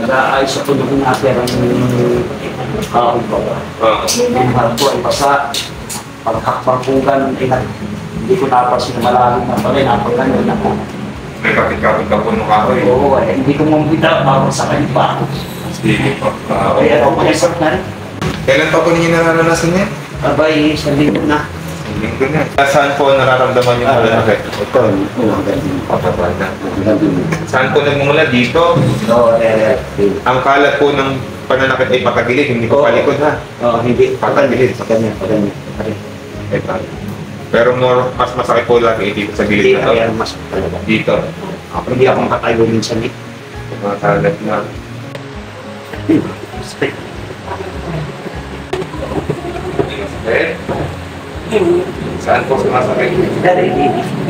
Nag-aayos ako doon natin ang kaon ko. Yung harap ko ay basa. Pagkakparkugan, hindi ko napas yung malalim na pala, napagkanon ako. May kapit-kapit ka po nung kahoy. Oo, hindi ko mambita para sa kanya pa ako. Sige po. Kaya ako isip na rin. Kailan pa po ninyo nararanasan yan? Abay, sa linggo na. Linggo na. Saan po nararamdaman yung malaki? Ito, Papabal na. Saan po nagmumula? Dito? Ang kalat po ng pananakit ay patagilid, hindi po palikod ha? Oo, hindi. Patagilid. Sa kanya. Pero mas masakit po lagi dito sa gilid na to. Kaya mas talaga. Dito. Hindi ako makatayo minsan eh. Mga kalat na. Saan po sumasakit?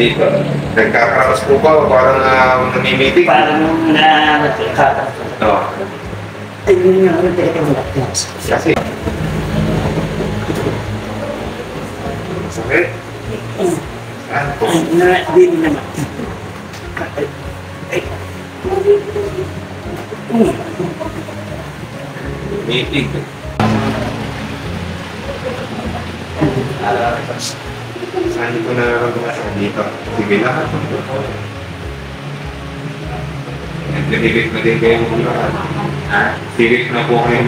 Dito. Nagkakarakas po ba? Parang namimitig? Parang nakakata. Oo. Ayun yung nakakata. Kasi. Sakit? Saan po? Hindi naman. Mitig. Saan ko nararamdaman dito? Sige lahat. Nagdilibit na din kayo ng lahat. Silip na po kayo.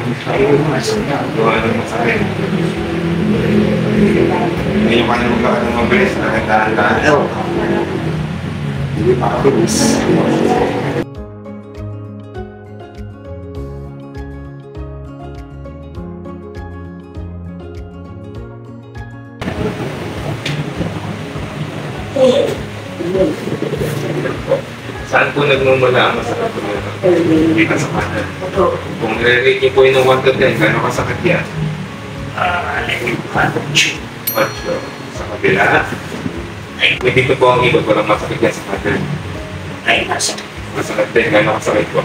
Gawa ng masakit. Hindi nyo kaya maglakad ng mabilis na nagdaan-daan. Hindi makabilis. Saan po nagmumula ang masakit po nyo? Dito sa kanan. Kung nire-rate niyo po yung 1 to 10, gano'ng kasakit yan? 8. Sa kabila. May dito po ang ibot, walang masakit yan sa kanan. Ay, nasa. Masakit din, gano'ng kasakit po?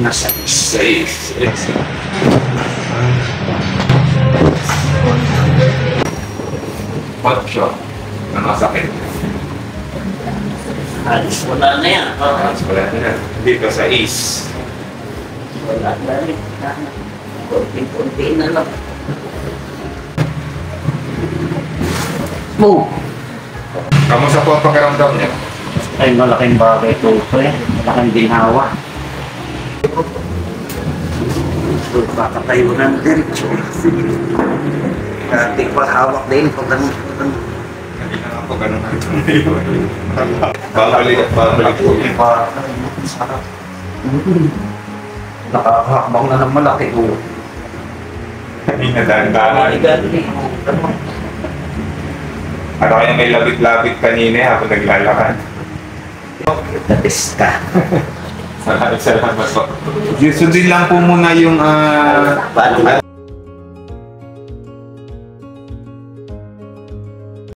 Nasa. 6. Ang masakit. Alis, wala na yan. Wala na. Dito sa is. Wala na rin. Kunti-kunti na lang. Oh! Kamusta po ang pakiramdam niya? Ay, malaking bagay ito eh. Malaking ginhawa. Kakatayo ng diretso. Dati pa hawak din. Hindi na nga po ganun. Babalik po. Nakakahakbang na ng malaki. Hindi na daan-daan. Ano kaya may labit-labit kanina habang naglalakad? Tapis ka. Salamat po. Sundin lang po muna yung